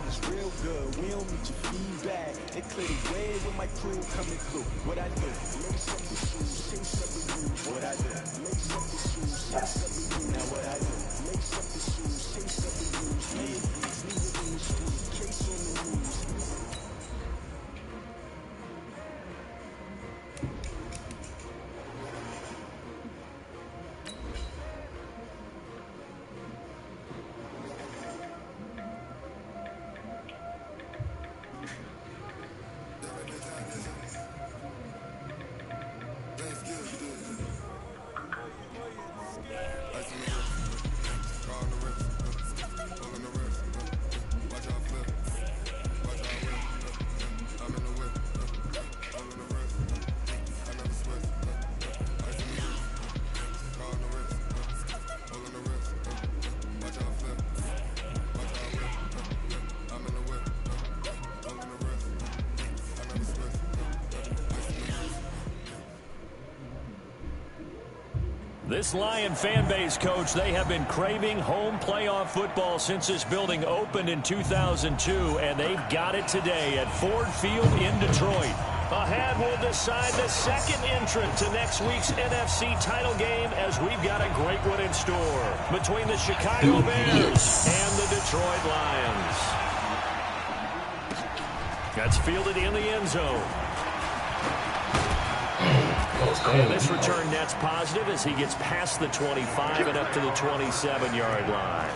is real good. We don't need your feedback. They clear the way with my crew coming through. What I do? Lace up the shoes, chase up the groove. What I do? Lace up the shoes, chase up the groove. Now what I do? Lace up the shoes, chase up the groove. Leave it in the street, case on the news. This Lion fan base, Coach, they have been craving home playoff football since this building opened in 2002, and they've got it today at Ford Field in Detroit. Ahead, we'll decide the second entrant to next week's NFC title game, as we've got a great one in store between the Chicago Bears and the Detroit Lions. That's fielded in the end zone. And this return net's positive as he gets past the 25 and up to the 27-yard line.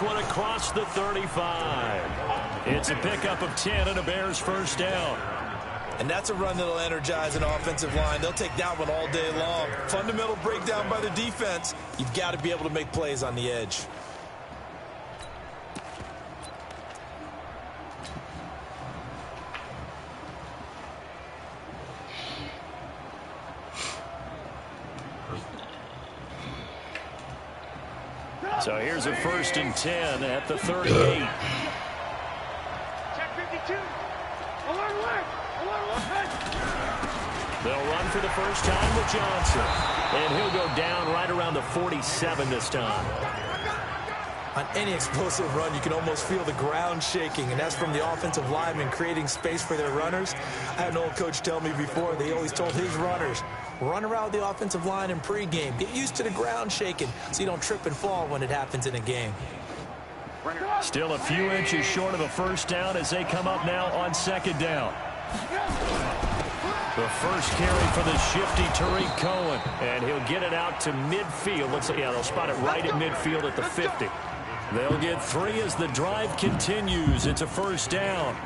One across the 35. It's a pickup of 10 and a Bears first down. And that's a run that'll energize an offensive line. They'll take that one all day long. Fundamental breakdown by the defense. You've got to be able to make plays on the edge. So here's a 1st and 10 at the 38. Check 52. Alert, alert. They'll run for the first time with Johnson. And he'll go down right around the 47 this time. On any explosive run, you can almost feel the ground shaking, and that's from the offensive linemen creating space for their runners. I had an old coach tell me before, they always told his runners, run around the offensive line in pregame. Get used to the ground shaking so you don't trip and fall when it happens in a game. Still a few inches short of a first down as they come up now on 2nd down. The first carry for the shifty Tariq Cohen, and he'll get it out to midfield. Looks like, yeah, they'll spot it right at midfield at the 50. They'll get 3 as the drive continues. It's a first down.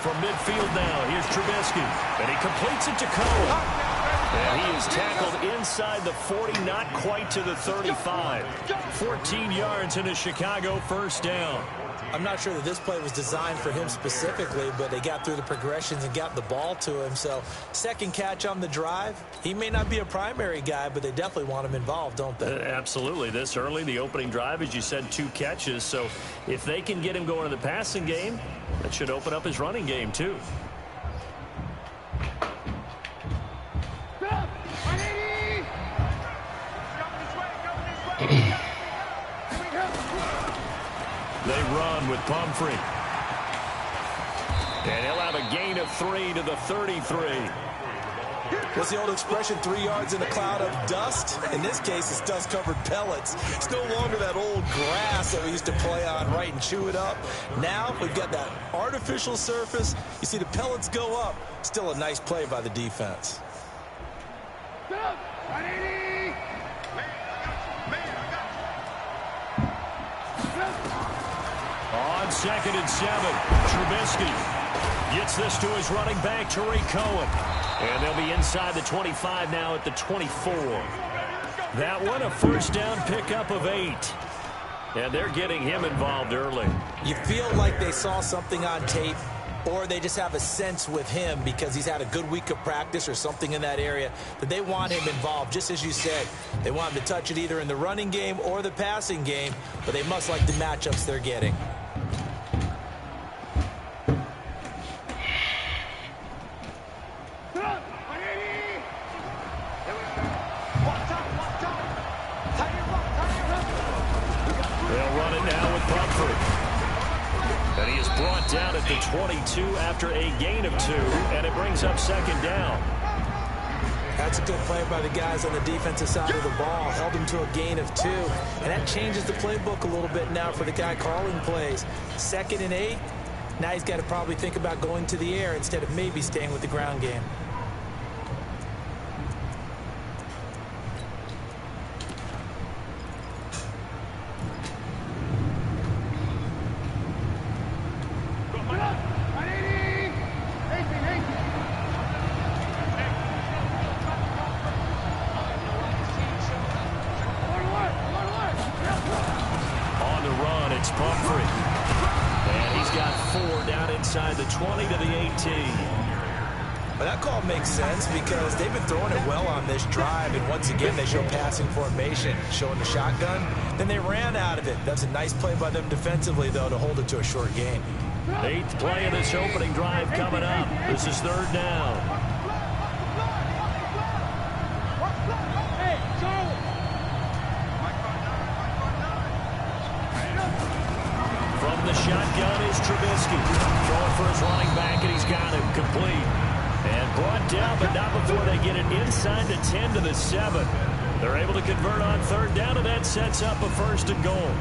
From midfield now, here's Trubisky, and he completes it to Cohen. And he is tackled inside the 40, not quite to the 35. 14 yards in a Chicago first down. I'm not sure that this play was designed for him specifically, but they got through the progressions and got the ball to him. So, second catch on the drive. He may not be a primary guy, but they definitely want him involved, don't they? Absolutely. This early, the opening drive, as you said, 2 catches. So, if they can get him going in the passing game, that should open up his running game, too. They run with Pumphrey. And he'll have a gain of 3 to the 33. What's the old expression, 3 yards in a cloud of dust? In this case, it's dust-covered pellets. It's no longer that old grass that we used to play on, right, and chew it up. Now we've got that artificial surface. You see the pellets go up. Still a nice play by the defense. On 2nd and 7, Trubisky gets this to his running back, Tariq Cohen. And they'll be inside the 25 now at the 24. That one, a first down pickup of 8. And they're getting him involved early. You feel like they saw something on tape, or they just have a sense with him because he's had a good week of practice or something in that area that they want him involved. Just as you said, they want him to touch it either in the running game or the passing game, but they must like the matchups they're getting. Down at the 22 after a gain of 2, and it brings up 2nd down. That's a good play by the guys on the defensive side of the ball. Held him to a gain of 2, and that changes the playbook a little bit now for the guy calling plays. 2nd and 8, now he's got to probably think about going to the air instead of maybe staying with the ground game. Inside the 20 to the 18. But that call makes sense because they've been throwing it well on this drive, and once again they show passing formation, showing the shotgun. Then they ran out of it. That's a nice play by them defensively, though, to hold it to a short gain. 8th play of this opening drive coming up. This is 3rd down. From the shotgun is Trubisky. Throwing for his running back, and he's got him complete. And brought down, but not before they get it inside the 10 to the 7. They're able to convert on 3rd down, and that sets up a 1st and goal.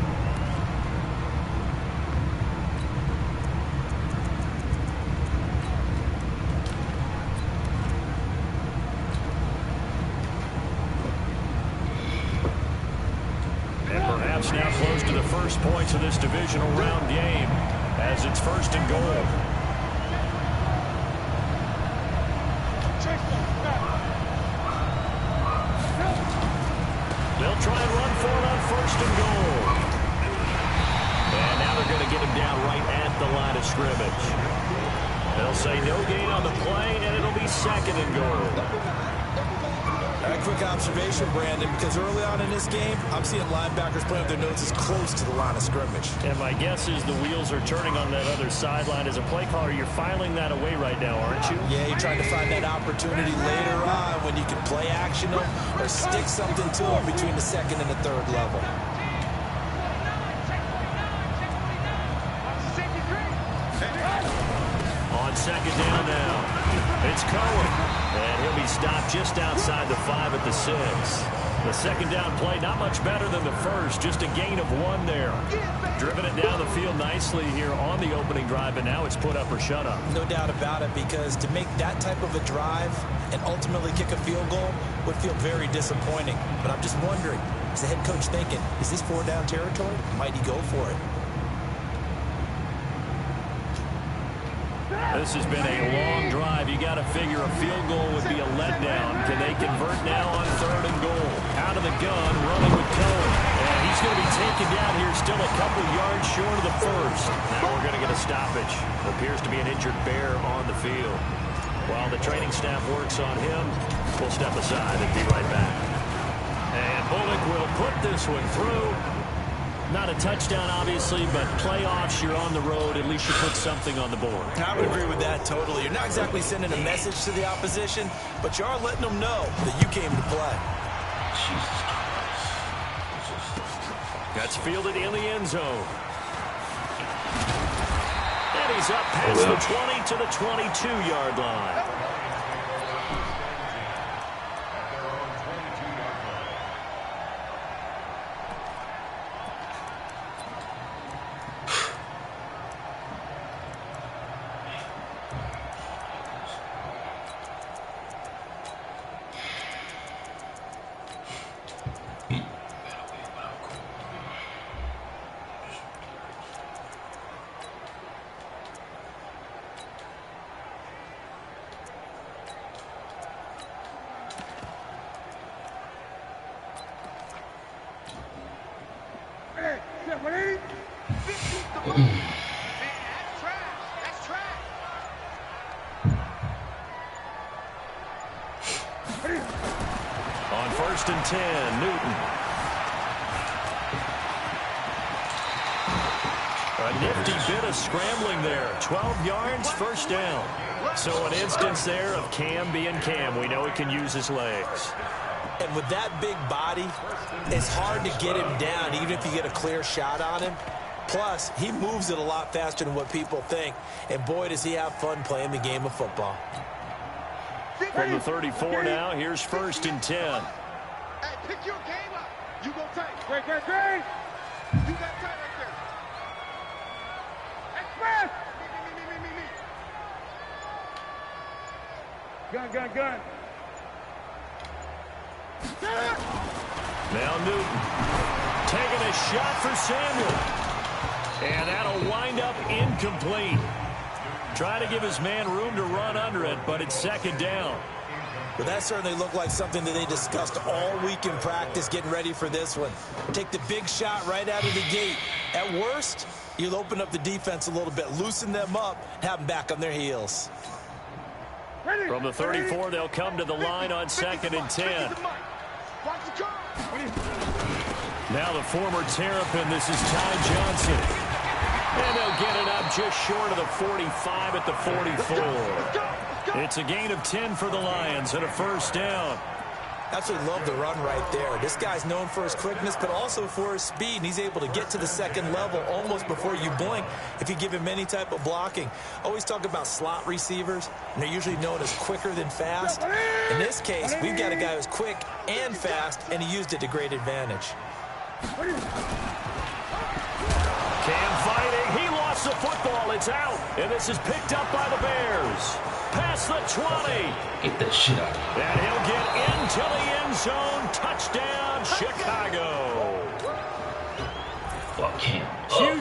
Now close to the first points of this divisional round game as it's 1st and goal. They'll try and run for it on 1st and goal. And now they're going to get him down right at the line of scrimmage. They'll say no gain on the play, and it'll be 2nd and goal. A quick observation, Brandon, because early on in this game, I'm seeing linebackers playing with their noses close to the line of scrimmage. And my guess is the wheels are turning on that other sideline. As a play caller, you're filing that away right now, aren't you? Yeah, you're trying to find that opportunity later on when you can play action them or stick something to them between the 2nd and the 3rd level. On 2nd down now, it's Cohen. And he'll be stopped just outside the 5 at the 6. The 2nd down play, not much better than the first. Just a gain of 1 there. Driven it down the field nicely here on the opening drive, and now it's put up or shut up. No doubt about it, because to make that type of a drive and ultimately kick a field goal would feel very disappointing. But I'm just wondering, is the head coach thinking, is this 4-down territory? Might he go for it? This has been a long drive. You got to figure a field goal would be a letdown. Can they convert now on 3rd and goal? Out of the gun, running with Cohen. And he's going to be taken down here, still a couple yards short of the 1st. Now we're going to get a stoppage. Appears to be an injured bear on the field. While the training staff works on him, we'll step aside and be right back. And Bullock will put this one through. Not a touchdown, obviously, but playoffs, you're on the road. At least you put something on the board. I would agree with that totally. You're not exactly sending a message to the opposition, but you are letting them know that you came to play. That's fielded in the end zone. And he's up past the 20 to the 22-yard line. On 1st and 10, Newton. A nifty bit of scrambling there. 12 yards, first down. So an instance there of Cam being Cam. We know he can use his legs. And with that big body, it's hard to get him down, even if you get a clear shot on him. Plus, he moves it a lot faster than what people think. And boy, does he have fun playing the game of football. From the 34 now, here's 1st and 10. Hey, pick your game up. You go tight. Great. You got tight right there. Express. Me. Gun. Now Newton taking a shot for Samuel. And that'll wind up incomplete. Trying to give his man room to run under it, but it's 2nd down. But that certainly looked like something that they discussed all week in practice getting ready for this one. Take the big shot right out of the gate. At worst, you'll open up the defense a little bit, loosen them up, have them back on their heels. From the 34, they'll come to the line on 2nd and 10. Now the former Terrapin, this is Ty Johnson. And they'll get it up just short of the 45 at the 44. It's a gain of 10 for the Lions and a 1st down. Absolutely love the run right there. This guy's known for his quickness, but also for his speed. And he's able to get to the 2nd level almost before you blink if you give him any type of blocking. Always talk about slot receivers, and they're usually known as quicker than fast. In this case, we've got a guy who's quick and fast, and he used it to great advantage. Cam fighting. He lost the football. It's out. And this is picked up by the Bears. Past the 20. Get that shit out. And he'll get into the end zone. Touchdown, Chicago. Well, Cam.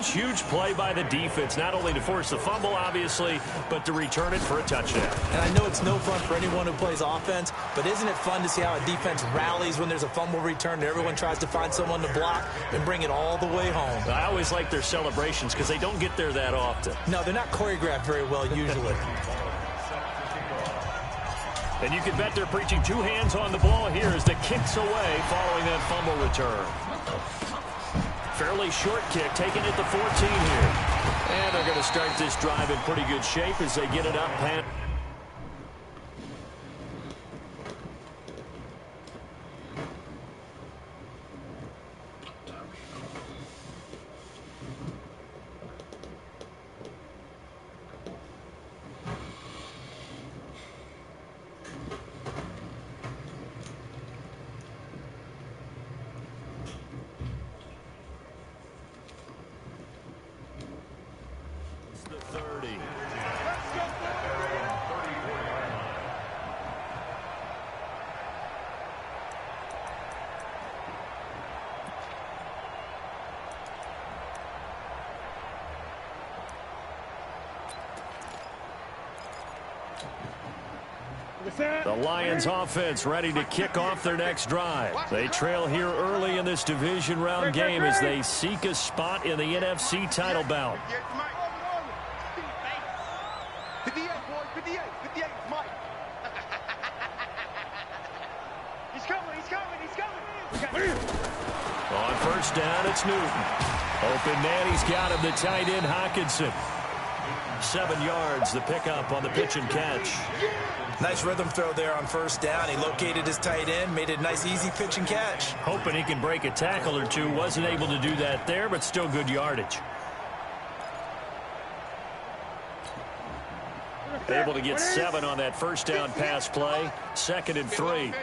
Huge play by the defense, not only to force the fumble, obviously, but to return it for a touchdown. And I know it's no fun for anyone who plays offense, but isn't it fun to see how a defense rallies when there's a fumble return and everyone tries to find someone to block and bring it all the way home? I always like their celebrations because they don't get there that often. No, they're not choreographed very well usually. And you can bet they're preaching 2 hands on the ball here as the kick's away following that fumble return. Fairly short kick, taken at the 14 here. And they're going to start this drive in pretty good shape as they get it up. The Lions offense ready to kick off their next drive. They trail here early in this division round game as they seek a spot in the NFC title bout. 58, boy, 58, Mike. He's coming. On 1st down, it's Newton. Open man, he's got him, the tight end, Hockenson. 7 yards, the pickup on the pitch and catch. Nice rhythm throw there on 1st down. He located his tight end, made it a nice, easy pitch and catch. Hoping he can break a tackle or two. Wasn't able to do that there, but still good yardage. Able to get 7 on that 1st down pass play. 2nd and 3.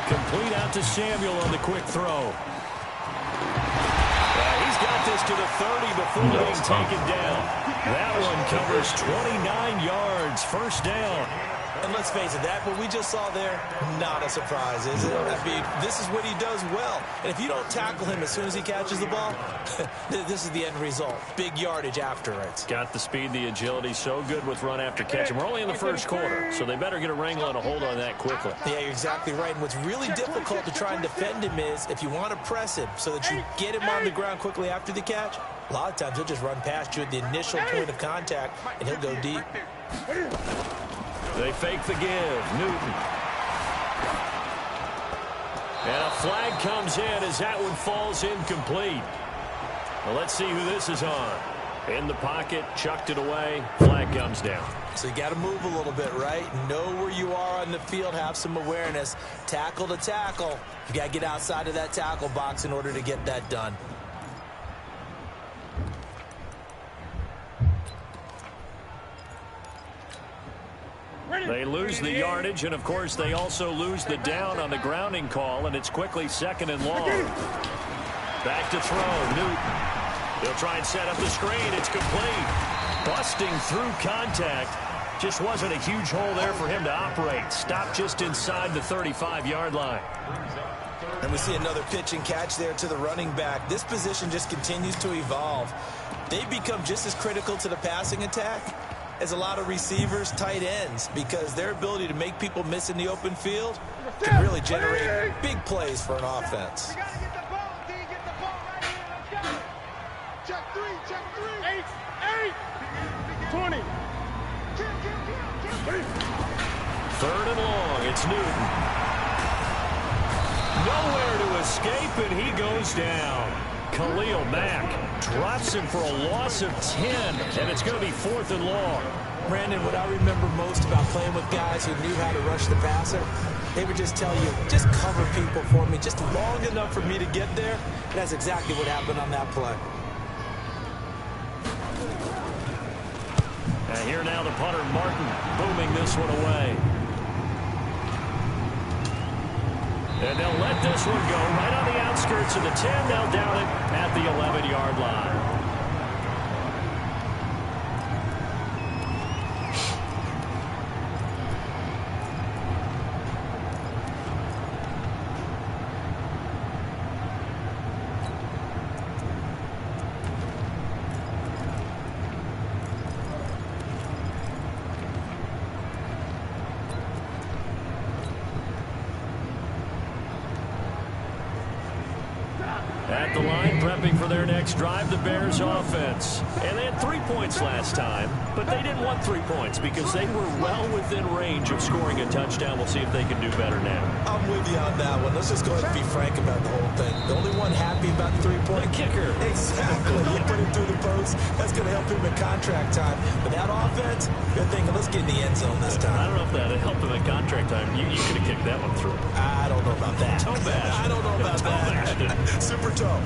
Complete out to Samuel on the quick throw. He's got this to the 30 before being taken down. That one covers 29 yards. 1st down. And let's face it, that what we just saw there, not a surprise, is it? I mean, this is what he does well. And if you don't tackle him as soon as he catches the ball, this is the end result. Big yardage after it. Got the speed, the agility, so good with run after catch. And we're only in the first quarter, so they better get a wrangle and a hold on that quickly. Yeah, you're exactly right. And what's really difficult to try and defend him is if you want to press him so that you get him on the ground quickly after the catch, a lot of times he'll just run past you at the initial point of contact, and he'll go deep. They fake the give. Newton. And a flag comes in as that one falls incomplete. Well, let's see who this is on. In the pocket, chucked it away. Flag comes down. So you got to move a little bit, right? Know where you are on the field. Have some awareness. Tackle to tackle. You got to get outside of that tackle box in order to get that done. They lose the yardage, and, of course, they also lose the down on the grounding call, and it's quickly 2nd and long. Back to throw. Newton. He'll try and set up the screen. It's complete. Busting through contact. Just wasn't a huge hole there for him to operate. Stopped just inside the 35-yard line. And we see another pitch and catch there to the running back. This position just continues to evolve. They become just as critical to the passing attack as a lot of receivers, tight ends, because their ability to make people miss in the open field can really generate big plays for an offense. You gotta get the ball, D. Get the ball right here. Let's go. Check three. 20. 3rd and long. It's Newton. Nowhere to escape, and he goes down. Khalil Mack drops him for a loss of 10, and it's going to be 4th and long. Brandon, what I remember most about playing with guys who knew how to rush the passer, they would just tell you, just cover people for me, just long enough for me to get there. And that's exactly what happened on that play. And here now the punter, Martin, booming this one away. And they'll let this one go right on the outskirts of the 10. They'll down it at the 11-yard line. At the line, prepping for their next drive, the Bears offense. And they had 3 points last time, but they didn't want 3 points because they were well within range of scoring a touchdown. We'll see if they can do better now. I'm with you on that one. Let's just go ahead and be frank about the whole thing. The only one happy about the 3-point kicker. Exactly. You put him through the post. That's going to help him in contract time. But that offense, they're thinking, let's get in the end zone this time. I don't know if that helped him in contract time. You could have kicked that one through. I don't know about that. Toe bash. I don't know about that. Super toe.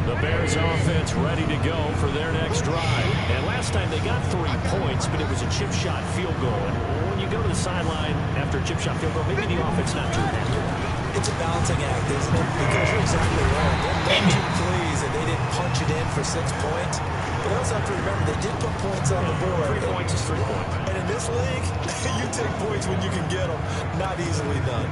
The Bears offense ready to go for their next drive. And last time they got 3 points, but it was a chip shot field goal. And when you go to the sideline after a chip shot field goal, maybe the offense not too happy. It's a balancing act, isn't it? Because you're exactly right. They're too pleased that they didn't punch it in for 6 points. But also have to remember, they did put points on the board. 3 points is 3 points. And in this league, you take points when you can get them. Not easily done.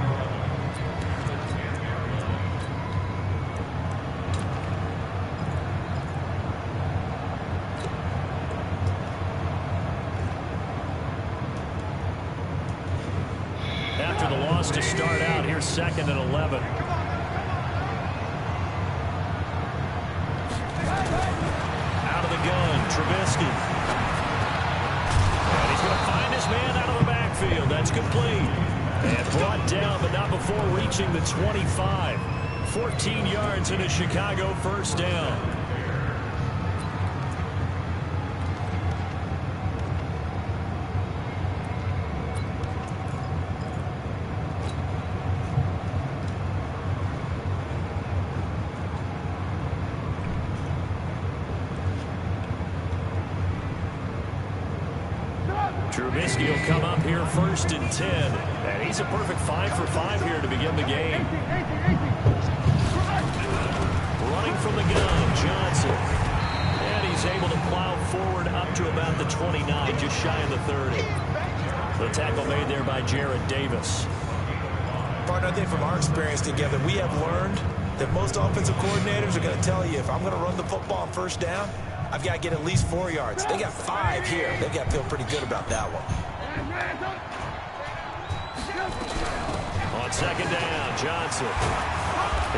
After the loss to start out, here's 2nd and 11. Out of the gun, Trubisky. And he's going to find his man out of the backfield. That's complete. And brought down, but not before reaching the 25. 14 yards in a Chicago first down. Trubisky will come up here 1st and 10. And he's a perfect 5 for 5 here to begin the game. Running to about the 29, just shy of the 30. The tackle made there by Jared Davis. Partner, I think from our experience together, we have learned that most offensive coordinators are going to tell you, if I'm going to run the football on first down, I've got to get at least 4 yards. They got 5 here. They've got to feel pretty good about that one. On second down, Johnson.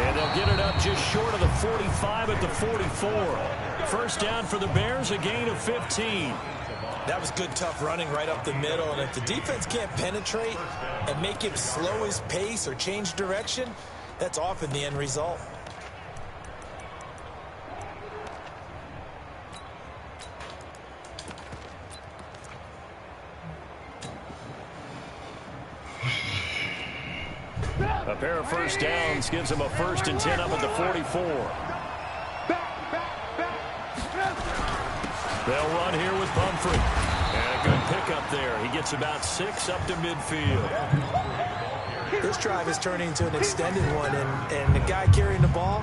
And they'll get it up just short of the 45 at the 44. First down for the Bears, a gain of 15. That was good, tough running right up the middle. And if the defense can't penetrate and make him slow his pace or change direction, that's often the end result. A pair of first downs gives them a 1st and 10 up at the 44. They'll run here with Pumphrey. And a good pickup there. He gets about 6 up to midfield. This drive is turning into an extended one, and the guy carrying the ball,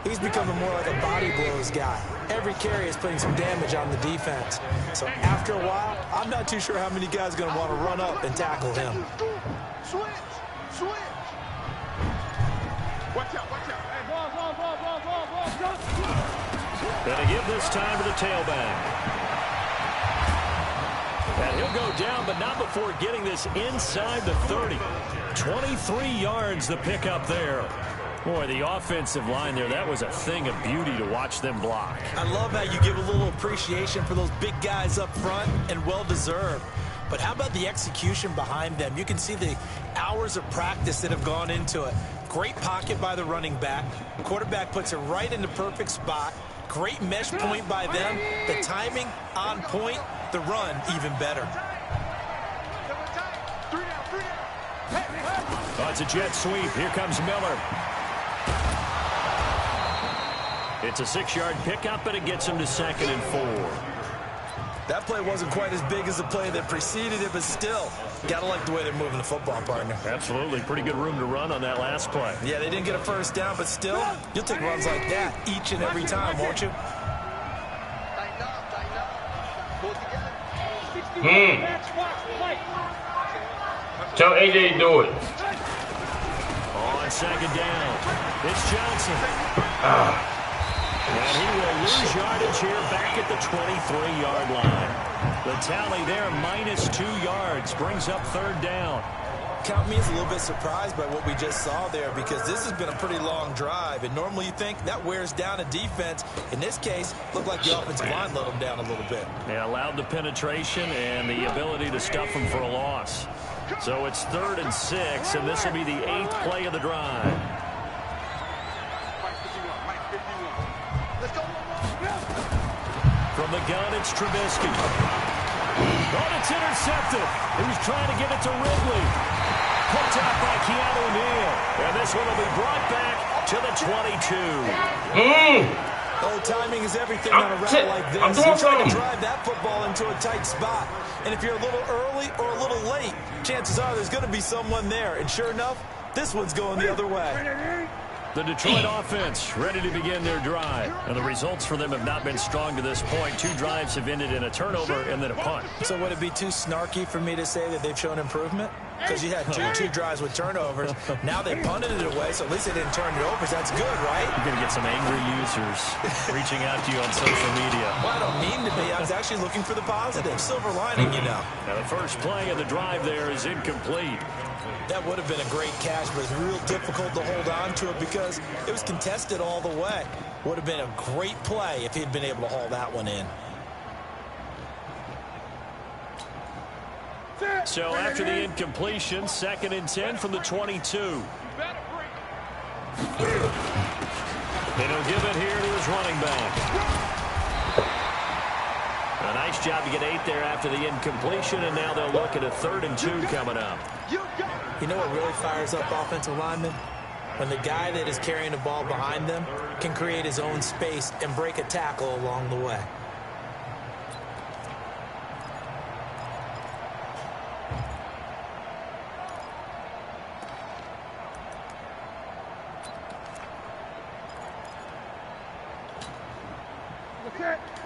he's becoming more like a body blows guy. Every carry is putting some damage on the defense. So after a while, I'm not too sure how many guys are going to want to run up and tackle him. Switch. Watch out. Hey, ball. Gonna give this time to the tailback. And he'll go down, but not before getting this inside the 30. 23 yards the pickup there. Boy, the offensive line there, that was a thing of beauty to watch them block. I love how you give a little appreciation for those big guys up front, and well-deserved. But how about the execution behind them? You can see the hours of practice that have gone into it. Great pocket by the running back. Quarterback puts it right in the perfect spot. Great mesh point by them. The timing on point. The run even better. Oh, it's a jet sweep. Here comes Miller. It's a 6-yard pickup, and it gets him to 2nd and 4. That play wasn't quite as big as the play that preceded it, but still, gotta like the way they're moving the football, partner. Absolutely. Pretty good room to run on that last play. Yeah, they didn't get a first down, but still, you'll take runs like that each and every time, won't you? Tell AJ to do it. On second down, it's Johnson. And he will lose yardage here back at the 23-yard line. The tally there, -2 yards, brings up 3rd down. Count me as a little bit surprised by what we just saw there, because this has been a pretty long drive, and normally you think that wears down a defense. In this case, looked like the offensive line let them down a little bit. Yeah, allowed the penetration and the ability to stuff them for a loss. So it's 3rd and 6, and this will be the 8th play of the drive. From the gun, it's Trubisky. Oh, it's intercepted. He was trying to get it to Ridley. Picked out by Keanu Neal. And this one will be brought back to the 22. Oh, timing is everything on a route like this. You're trying to drive that football into a tight spot. And if you're a little early or a little late, chances are there's going to be someone there. And sure enough, this one's going the other way. The Detroit offense ready to begin their drive. And the results for them have not been strong to this point. 2 drives have ended in a turnover and then a punt. So would it be too snarky for me to say that they've shown improvement? Because you had two drives with turnovers. Now they punted it away, so at least they didn't turn it over. So that's good, right? You're going to get some angry users reaching out to you on social media. Well, I don't mean to be. I was actually looking for the positive. Silver lining, you know. Now the first play of the drive there is incomplete. That would have been a great catch, but it's real difficult to hold on to it because it was contested all the way. Would have been a great play if he'd been able to haul that one in. So after the incompletion, 2nd and 10 from the 22. And he'll give it here to his running back. A nice job to get 8 there after the incompletion, and now they'll look at a 3rd and 2 coming up. You know what really fires up offensive linemen? When the guy that is carrying the ball behind them can create his own space and break a tackle along the way.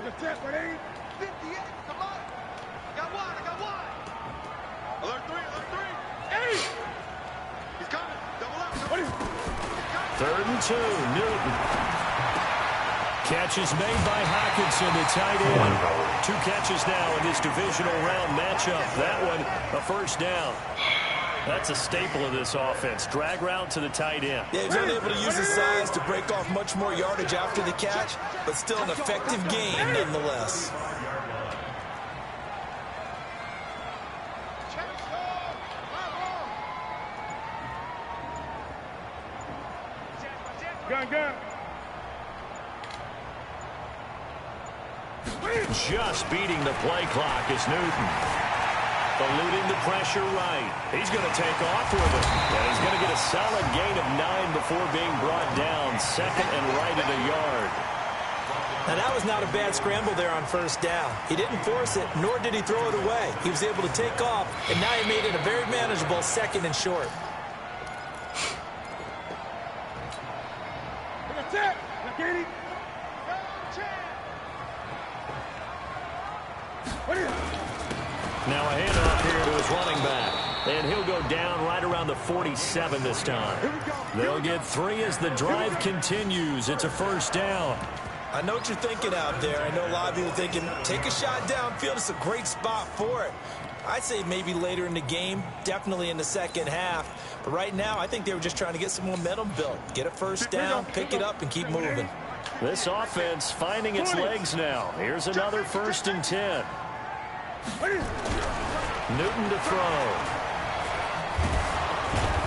The set, ready? 58. Come on. I got one. Alert three. Hey! He's coming. Double up. What is? 3rd and 2. Newton. Catch is made by Hockenson, the tight end. 2 catches now in this divisional round matchup. That one, a first down. That's a staple of this offense. Drag route to the tight end. Yeah, he's unable to use his size to break off much more yardage after the catch, but still an effective gain nonetheless. Gun. Just beating the play clock is Newton. Eluding the pressure right. He's going to take off with it. And he's going to get a solid gain of 9 before being brought down. 2nd and right at a yard. Now, that was not a bad scramble there on first down. He didn't force it, nor did he throw it away. He was able to take off, and now he made it a very manageable 2nd and short. Now a handoff here to his running back. And he'll go down right around the 47 this time. They'll get 3 as the drive continues. It's a first down. I know what you're thinking out there. I know a lot of you are thinking, take a shot downfield. It's a great spot for it. I'd say maybe later in the game, definitely in the second half. But right now, I think they were just trying to get some momentum built. Get a first down, pick it up, and keep moving. This offense finding its legs now. Here's another 1st and 10. Newton to throw.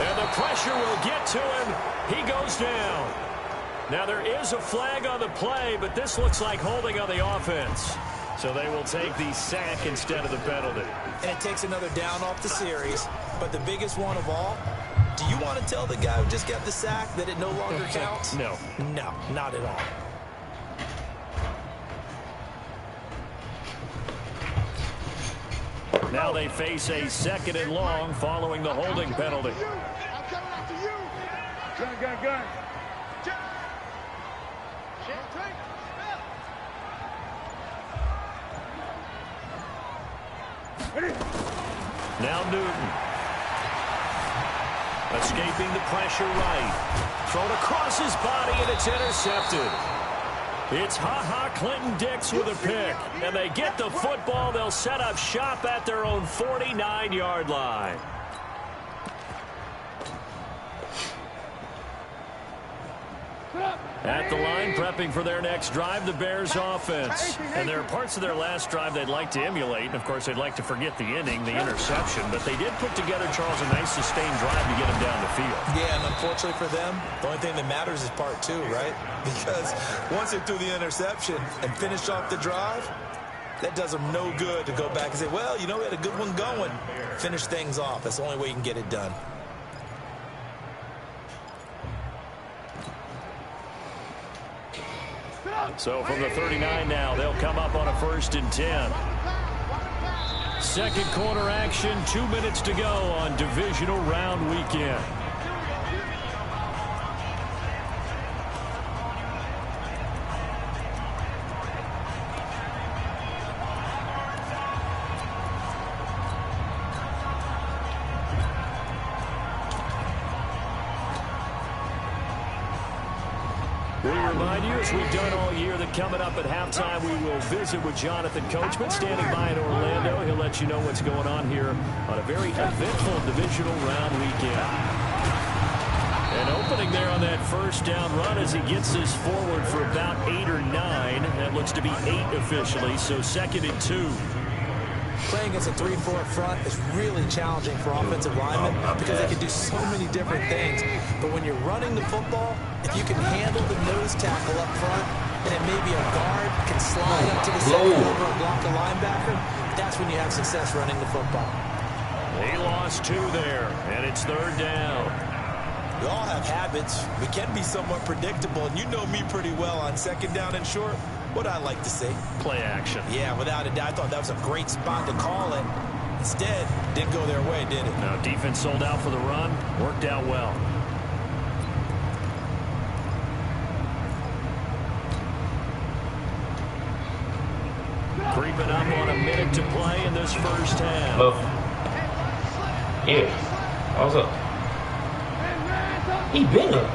And the pressure will get to him. He goes down. Now there is a flag on the play, but this looks like holding on the offense. So they will take the sack instead of the penalty. And it takes another down off the series. But the biggest one of all, do you want to tell the guy who just got the sack that it no longer counts? No. No, not at all. Now they face a 2nd and long following the holding penalty. I'm coming after you. Gun. Now Newton. Escaping the pressure right. Thrown across his body, and it's intercepted. It's Clinton-Dix with a pick. And they get the football. They'll set up shop at their own 49-yard line. At the line, prepping for their next drive, the Bears offense. And there are parts of their last drive they'd like to emulate. And, of course, they'd like to forget the inning, the interception. But they did put together, Charles, a nice sustained drive to get them down the field. Yeah, and unfortunately for them, the only thing that matters is part 2, right? Because once they threw the interception and finished off the drive, that does them no good to go back and say, well, you know, we had a good one going. Finish things off. That's the only way you can get it done. So from the 39 now, they'll come up on a 1st and 10. Second quarter action, 2 minutes to go on divisional round weekend. We remind you, as we've done all year, that coming up at halftime, we will visit with Jonathan Coachman standing by in Orlando. He'll let you know what's going on here on a very eventful divisional round weekend. And opening there on that first down run as he gets this forward for about 8 or 9. That looks to be 8 officially, so 2nd and 2. Playing against a 3-4 front is really challenging for offensive linemen because they can do so many different things. But when you're running the football, if you can handle the nose tackle up front, and then maybe a guard can slide up to the second level and block a linebacker, that's when you have success running the football. He lost 2 there, and it's 3rd down. We all have habits. We can be somewhat predictable, and you know me pretty well on 2nd down and short. What I like to see. Play action. Yeah, without a doubt. I thought that was a great spot to call it. Instead, didn't go their way, did it? Now, defense sold out for the run. Worked out well. Creeping up on a minute to play in this first half. Hello. Yeah. What's up? He been up.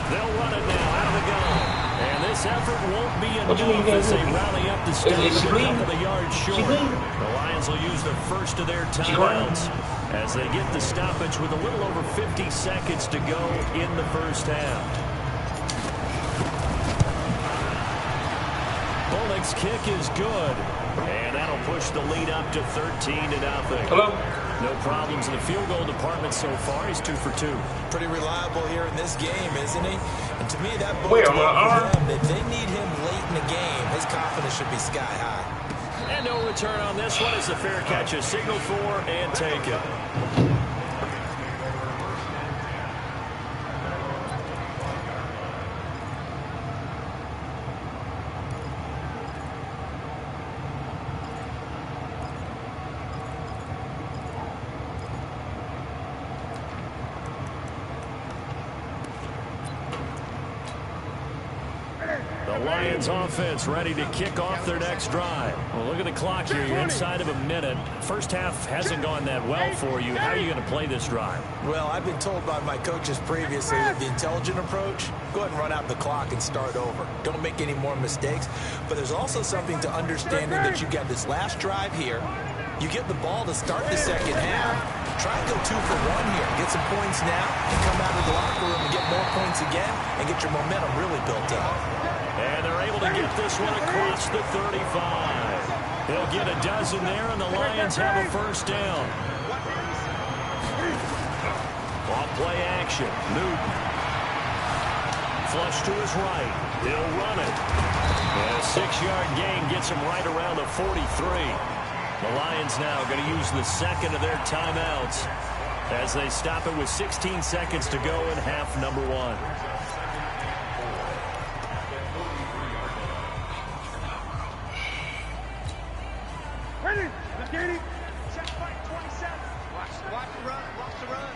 They'll run it now out of the gun. And this effort won't be What you mean enough you as they guys rally up to stop Is she a bleeding? couple of yards short. She bleeding? The Lions will use the first of their She crying? timeouts as they get the stoppage with a little over 50 seconds to go in the first half. Bolnick's kick is good. And that'll push the lead up to 13-0. Hello? No problems in the field goal department so far. He's 2 for 2. Pretty reliable here in this game, isn't he? And to me, that Wait, bodes on my well arm? for them. If they need him late in the game, his confidence should be sky high. And no return on this one as the fair catch is signaled for and taken. The Lions offense ready to kick off their next drive. Well, look at the clock here. You're inside of a minute. First half hasn't gone that well for you. How are you going to play this drive? Well, I've been told by my coaches previously that the intelligent approach, go ahead and run out the clock and start over. Don't make any more mistakes. But there's also something to understanding that you got this last drive here. You get the ball to start the second half. Try and go 2 for 1 here. Get some points now and come out of the locker room and get more points again and get your momentum really built up. And they're able to get this one across the 35. They'll get a dozen there, and the Lions have a first down. Off play action. Newton. Flush to his right. He'll run it. And a 6-yard gain gets him right around the 43. The Lions now going to use the second of their timeouts as they stop it with 16 seconds to go in half number 1. Ready? Let's get it. Check fight 27. Watch the run. Watch the run.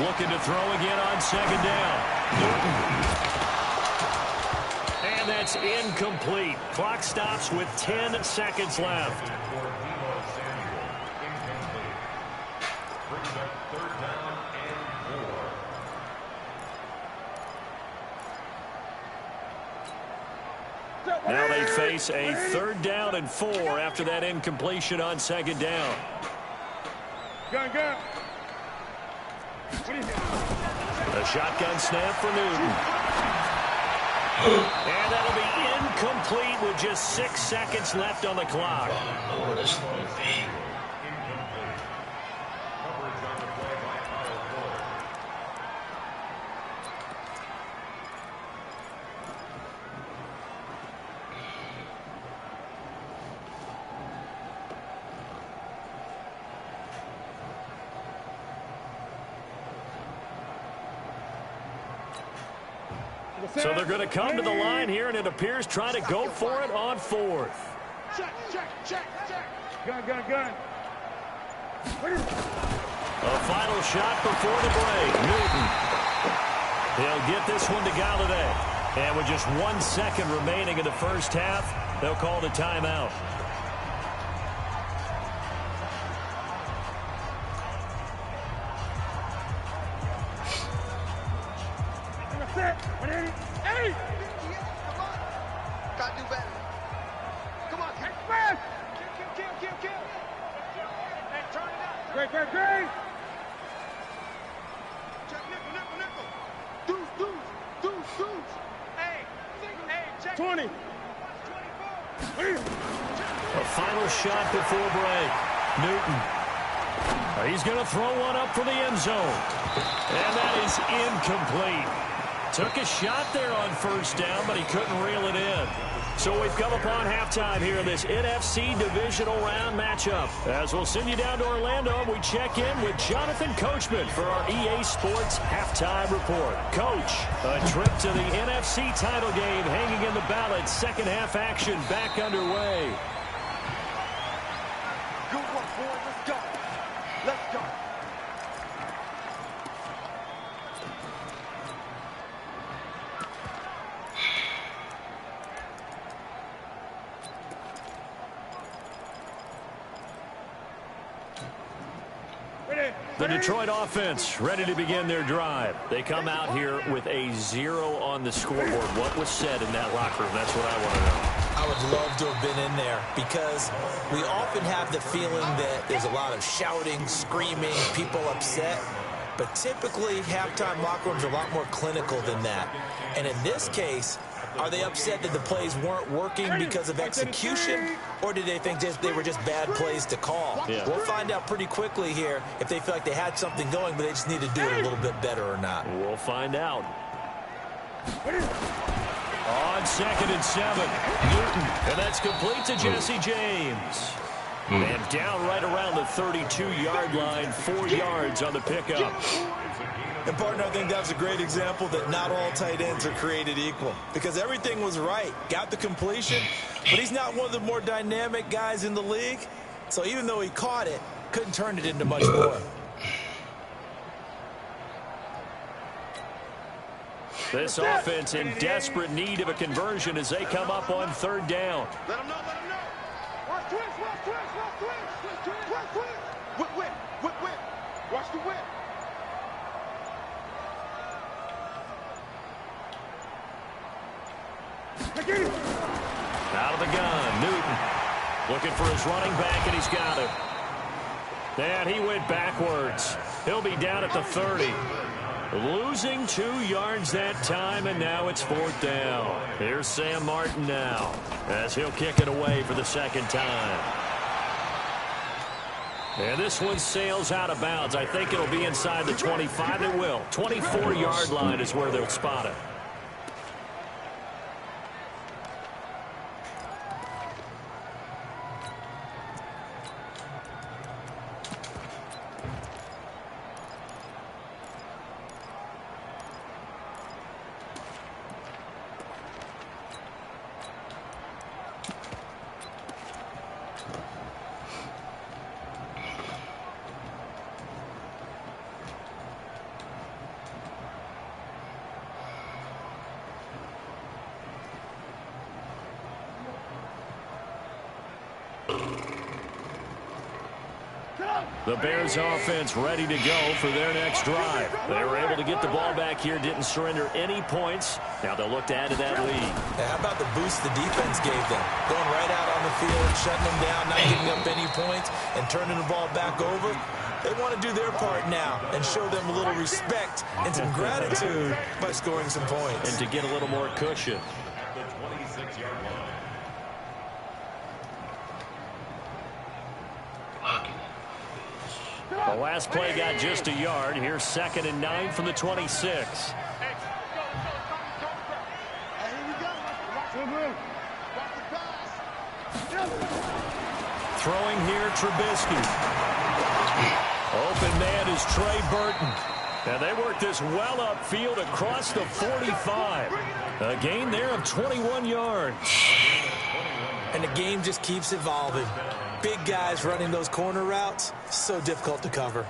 Looking to throw again on second down. And that's incomplete. Clock stops with 10 seconds left. Now they face a 3rd down and 4 after that incompletion on second down. Gun. A shotgun snap for Newton. And that'll be incomplete with just 6 seconds left on the clock. Oh, that's not big. So they're going to come to the line here, and it appears trying to go for it on 4th. Check. Gun. A final shot before the break. Newton. He'll get this one to Galladay. And with just 1 second remaining in the first half, they'll call the timeout. Hey! Gotta do better. Come on, take fast! Kill. Hey, turn it up. Great. Check nickel. Deuce. Hey, check. 20. 24. A final shot before break. Newton. He's going to throw one up for the end zone. And that is incomplete. Took a shot there on first down, but he couldn't reel it in. So we've come upon halftime here in this NFC divisional round matchup. As we'll send you down to Orlando, we check in with Jonathan Coachman for our EA Sports halftime report. Coach, a trip to the NFC title game hanging in the balance. Second half action back underway. Good work, boy. Let's go. The Detroit offense ready to begin their drive. They come out here with a 0 on the scoreboard. What was said in that locker room? That's what I want to know. I would love to have been in there because we often have the feeling that there's a lot of shouting, screaming, people upset. But typically, halftime locker rooms are a lot more clinical than that. And in this case, are they upset that the plays weren't working because of execution, or did they think they were just bad plays to call? Yeah. We'll find out pretty quickly here if they feel like they had something going, but they just need to do it a little bit better or not. We'll find out. On 2nd and 7, Newton, and that's complete to Jesse James. And down right around the 32-yard line, 4 yards on the pickup. And, partner, I think that's a great example that not all tight ends are created equal because everything was right. Got the completion, but he's not one of the more dynamic guys in the league. So even though he caught it, couldn't turn it into much more. This offense in desperate need of a conversion as they come up on 3rd down. Let him know, let him know. Watch twist, watch twist, watch twist, watch twist, watch twist. Whip, whip, whip, whip. Watch the whip. Out of the gun, Newton looking for his running back, and he's got it. And he went backwards. He'll be down at the 30. Losing 2 yards that time, and now it's 4th down. Here's Sam Martin now as he'll kick it away for the 2nd time. And this one sails out of bounds. I think it'll be inside the 25. It will. 24-yard line is where they'll spot it. The Bears offense ready to go for their next drive. They were able to get the ball back here, didn't surrender any points. Now they'll look to add to that lead. How about the boost the defense gave them? Going right out on the field, shutting them down, not giving up any points, and turning the ball back over. They want to do their part now and show them a little respect and some gratitude by scoring some points. And to get a little more cushion. The last play got just a yard. Here's 2nd and 9 from the 26. Throwing here, Trubisky. Open man is Trey Burton. And they work this well upfield across the 45. A gain there of 21 yards. And the game just keeps evolving. Big guys running those corner routes, so difficult to cover.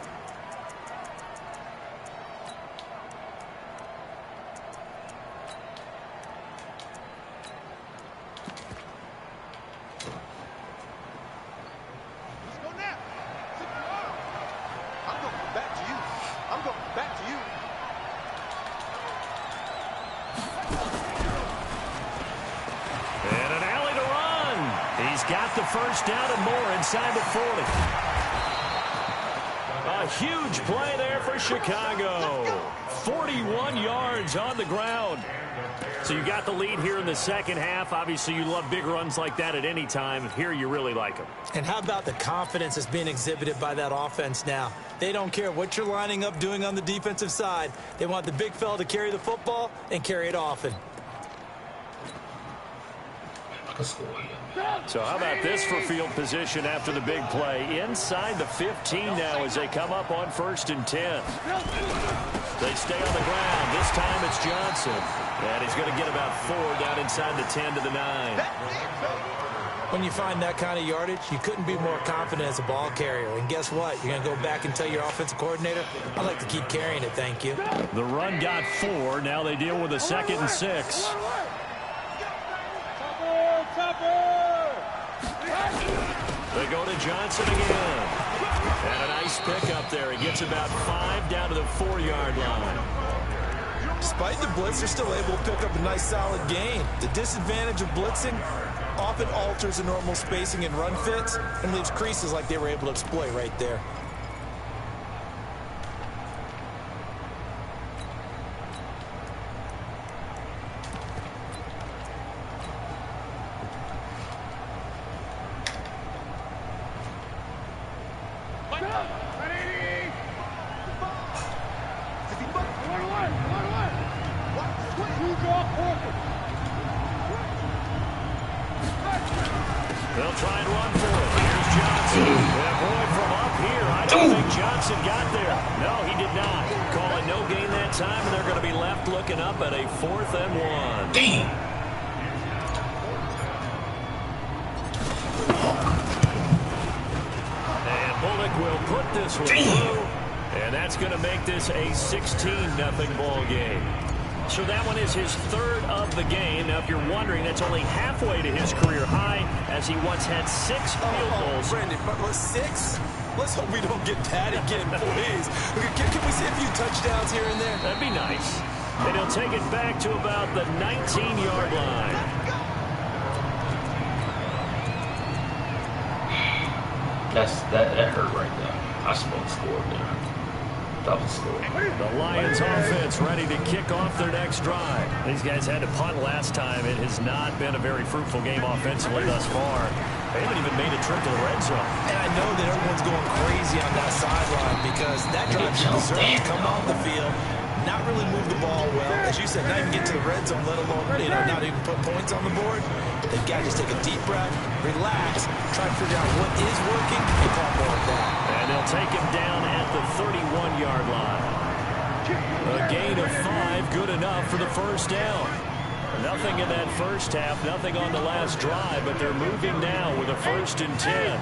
Got the first down and more inside the 40. A huge play there for Chicago. 41 yards on the ground. So you got the lead here in the second half. Obviously, you love big runs like that at any time. Here, you really like them. And how about the confidence that's being exhibited by that offense now? They don't care what you're lining up doing on the defensive side. They want the big fella to carry the football and carry it often. So how about this for field position after the big play? Inside the 15 now as they come up on 1st and 10. They stay on the ground. This time it's Johnson. And he's going to get about 4 down inside the 10 to the 9. When you find that kind of yardage, you couldn't be more confident as a ball carrier. And guess what? You're going to go back and tell your offensive coordinator, I'd like to keep carrying it, thank you. The run got 4. Now they deal with a 2nd and 6. They go to Johnson again. And a nice pickup there. He gets about 5 down to the 4-yard line. Despite the blitz, they're still able to pick up a nice solid gain. The disadvantage of blitzing often alters the normal spacing and run fits and leaves creases like they were able to exploit right there. They'll try and run for it. Here's Johnson. And boy, from up here, I don't think Johnson got there. No, he did not. Calling no gain that time, and they're going to be left looking up at a 4th and 1. Damn. And Bullock will put this one through. And that's going to make this a 16-0 ball game. So that one is his 3rd of the game. Now, if you're wondering, that's only halfway to his career high, as he once had 6 field goals. Brandon, but 6? Let's hope we don't get that again, please. Can we see a few touchdowns here and there? That'd be nice. And he'll take it back to about the 19-yard line. That hurt right there. I supposed to score there. Double score. The Lions offense ready to kick off their next drive. These guys had to punt last time. It has not been a very fruitful game offensively thus far. They haven't even made a trip to the red zone. And I know that everyone's going crazy on that sideline because that drive deserves to come off the field, not really move the ball well. As you said, not even get to the red zone, let alone not even put points on the board. They've got to just take a deep breath, relax, try to figure out what is working, and call more of that. And they'll take him down at the 31-yard line. A gain of 5, good enough for the first down. Nothing in that first half, nothing on the last drive, but they're moving now with a 1st and 10.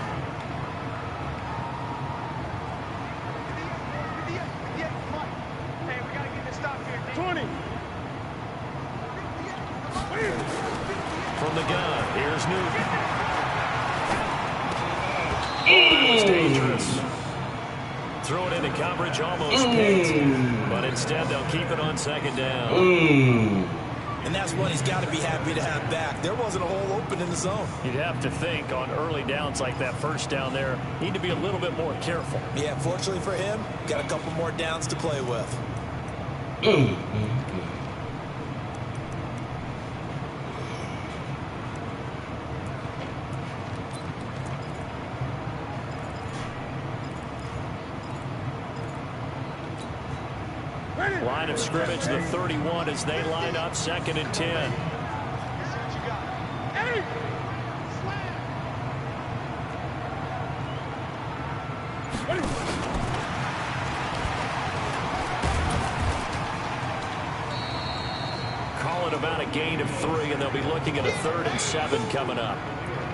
From the gun, here's Newton. That was dangerous. Throw it into coverage, almost picked. But instead, they'll keep it on 2nd down. And that's one he's got to be happy to have back. There wasn't a hole open in the zone. You'd have to think on early downs like that first down there, need to be a little bit more careful. Yeah, fortunately for him, got a couple more downs to play with. Line of scrimmage, the 31 as they line up 2nd and 10. Call it about a gain of 3, and they'll be looking at a 3rd and 7 coming up.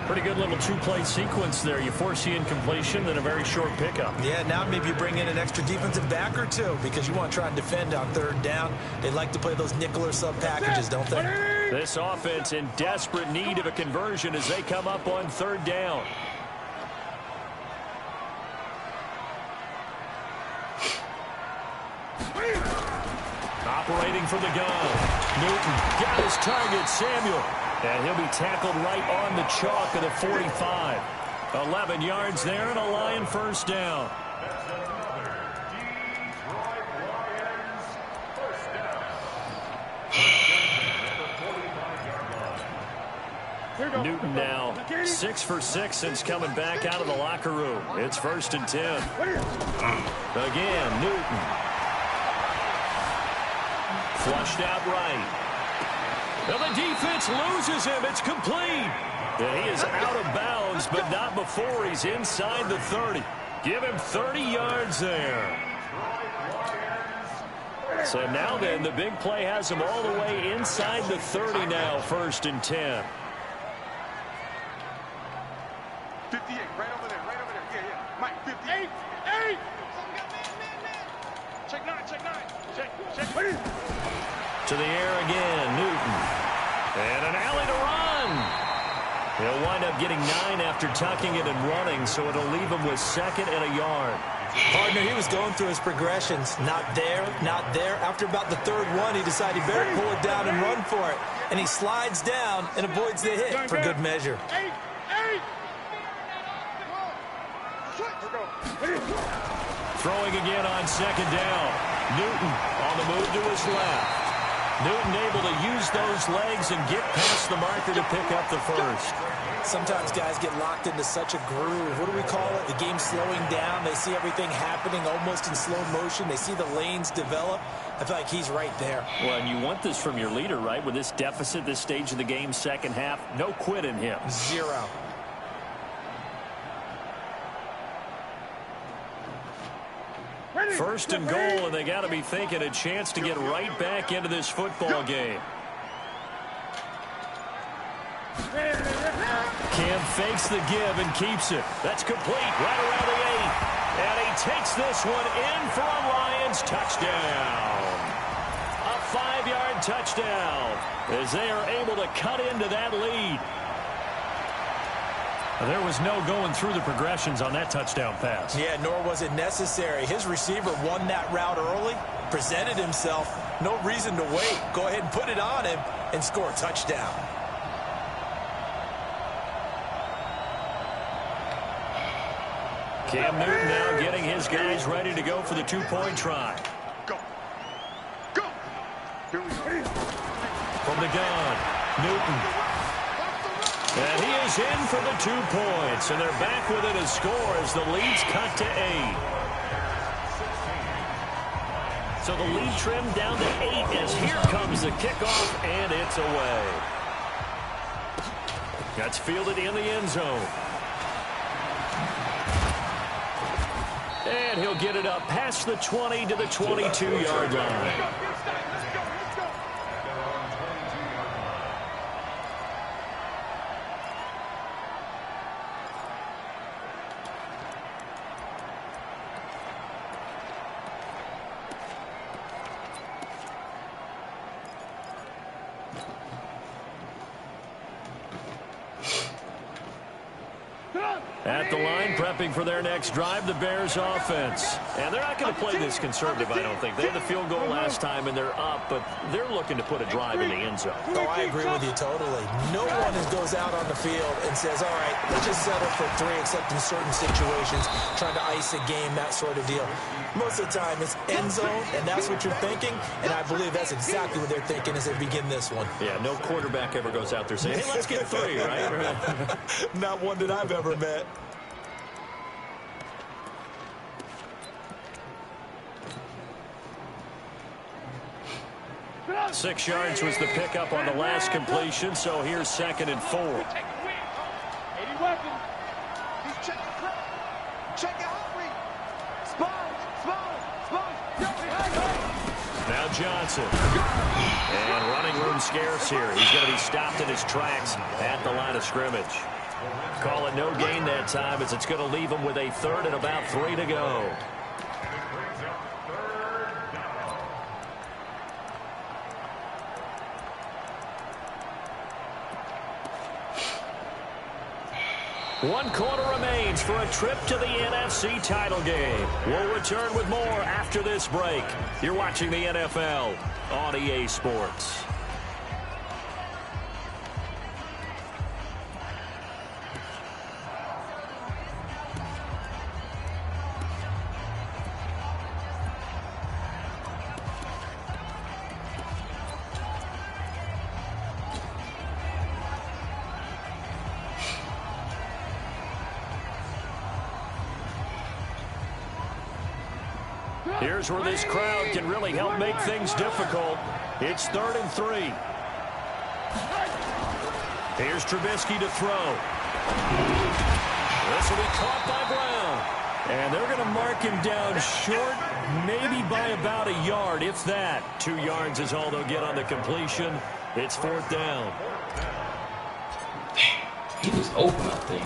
Pretty good little 2-play sequence there. You force the incompletion, then a very short pickup. Yeah, now maybe you bring in an extra defensive back or 2 because you want to try and defend on 3rd down. They like to play those nickel or sub packages, don't they? This offense in desperate need of a conversion as they come up on 3rd down. Operating from the gun. Newton got his target, Samuel. And he'll be tackled right on the chalk of the 45. 11 yards there and a Lion 1st down. Newton now 6 for 6 since coming back out of the locker room. It's 1st and 10. Again, Newton. Flushed out right. Well, the defense loses him. It's complete. And he is out of bounds, but not before he's inside the 30. Give him 30 yards there. So now then, the big play has him all the way inside the 30 now, 1st and 10. 58, right over there, right over there. Yeah, yeah. Mike, 58. 8. Check 9, check 9. Check. To the air again, Newton. And an alley to run. He'll wind up getting 9 after tucking it and running, so it'll leave him with 2nd and a yard. Partner, he was going through his progressions. Not there, not there. After about the 3rd one, he decided he better pull it down and run for it. And he slides down and avoids the hit for good measure. Throwing again on 2nd down. Newton on the move to his left. Newton able to use those legs and get past the marker to pick up the 1st. Sometimes guys get locked into such a groove. What do we call it? The game's slowing down. They see everything happening almost in slow motion. They see the lanes develop. I feel like he's right there. Well, and you want this from your leader, right? With this deficit, this stage of the game, 2nd half, no quit in him. 0. First and goal, and they got to be thinking a chance to get right back into this football game. Cam fakes the give and keeps it. That's complete right around the 8. And he takes this one in for a Lions touchdown. A 5-yard touchdown as they are able to cut into that lead. There was no going through the progressions on that touchdown pass. Yeah, nor was it necessary. His receiver won that route early, presented himself. No reason to wait. Go ahead and put it on him and score a touchdown. Cam Newton now getting his guys ready to go for the 2-point try. Go. Go. Here we go. From the gun, Newton. And he is in for the 2 points, and they're back within a score as the lead's cut to 8. So the lead trimmed down to 8 as here comes the kickoff, and it's away. That's fielded in the end zone. And he'll get it up past the 20 to the 22-yard line. At the line, prepping for their next drive, the Bears offense. And they're not going to play this conservative, I don't think. They had the field goal last time, and they're up, but they're looking to put a drive in the end zone. Oh, I agree with you totally. No one goes out on the field and says, all right, let's just settle for 3, except in certain situations, trying to ice a game, that sort of deal. Most of the time, it's end zone, and that's what you're thinking, and I believe that's exactly what they're thinking as they begin this one. Yeah, no quarterback ever goes out there saying, hey, let's get 3, right? Not one that I've ever met. Six yards was the pickup on the last completion, so here's 2nd and 4. 80 weapons. He's checking the crowd. Check out Humphrey. Spine. Now Johnson. And running room scarce here. He's going to be stopped in his tracks at the line of scrimmage. Call it no gain that time as it's going to leave him with a 3rd and about 3 to go. One quarter remains for a trip to the NFC title game. We'll return with more after this break. You're watching the NFL on EA Sports. Here's where this crowd can really help make things difficult. It's 3rd and 3. Here's Trubisky to throw. This will be caught by Brown. And they're going to mark him down short, maybe by about a yard, if that. 2 yards is all they'll get on the completion. It's 4th down. He was open, I think.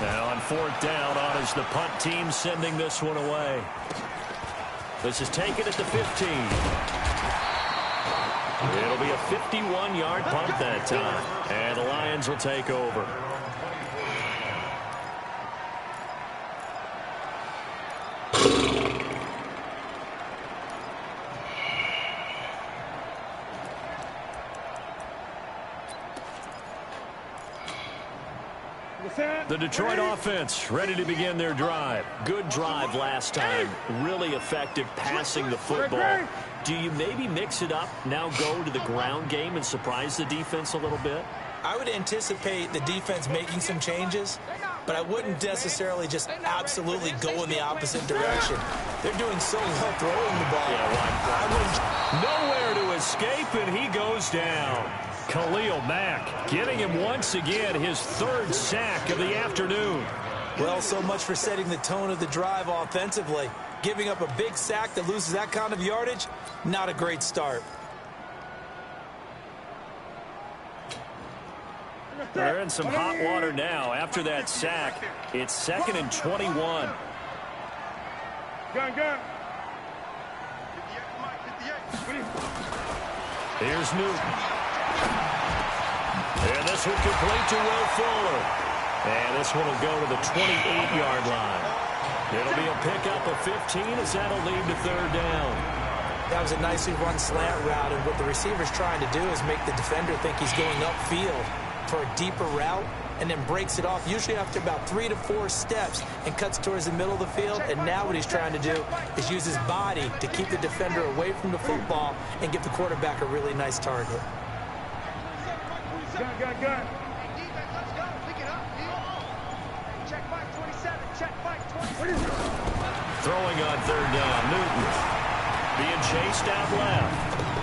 Now on 4th down, on is the punt team sending this one away. This is taken at the 15. It'll be a 51-yard punt that time. And the Lions will take over. The Detroit offense ready to begin their drive. Good drive last time. Really effective passing the football. Do you maybe mix it up, now go to the ground game and surprise the defense a little bit? I would anticipate the defense making some changes, but I wouldn't necessarily just absolutely go in the opposite direction. They're doing so well throwing the ball. Nowhere to escape, and he goes down. Khalil Mack getting him once again his third sack of the afternoon. Well, so much for setting the tone of the drive offensively. Giving up a big sack that loses that kind of yardage, not a great start. They're in some hot water now after that sack. It's 2nd and 21. Here's Newton. And this one complete to Will Fuller. And this one will go to the 28-yard line. It'll be a pickup of 15 as that'll lead to third down. That was a nicely run slant route, and what the receiver's trying to do is make the defender think he's going upfield for a deeper route, and then breaks it off, usually after about 3 to 4 steps, and cuts towards the middle of the field. And now what he's trying to do is use his body to keep the defender away from the football and give the quarterback a really nice target. Gun. Let's go. Pick it up. Check 527. Check 527. Throwing on third down, Newton. Being chased out left.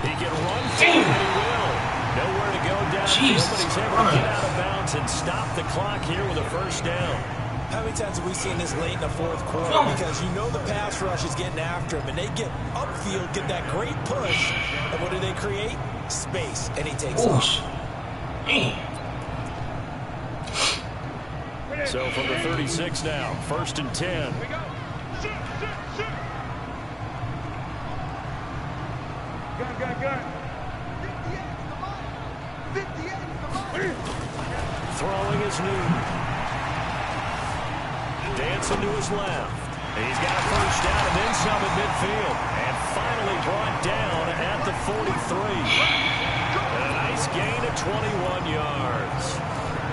He can run through, and he will. Nowhere to go downfield, but he's able to get out of bounds and stop the clock here with a first down. How many times have we seen this late in the fourth quarter? Because you know the pass rush is getting after him, and they get upfield, get that great push, and what do they create? Space, and he takes off. So from the 36 now, 1st and 10. Gun. Throwing is Newton. Dancing to his left. He's got a first down and then some at midfield. And finally brought down at the 43. And a nice gain of 21 yards.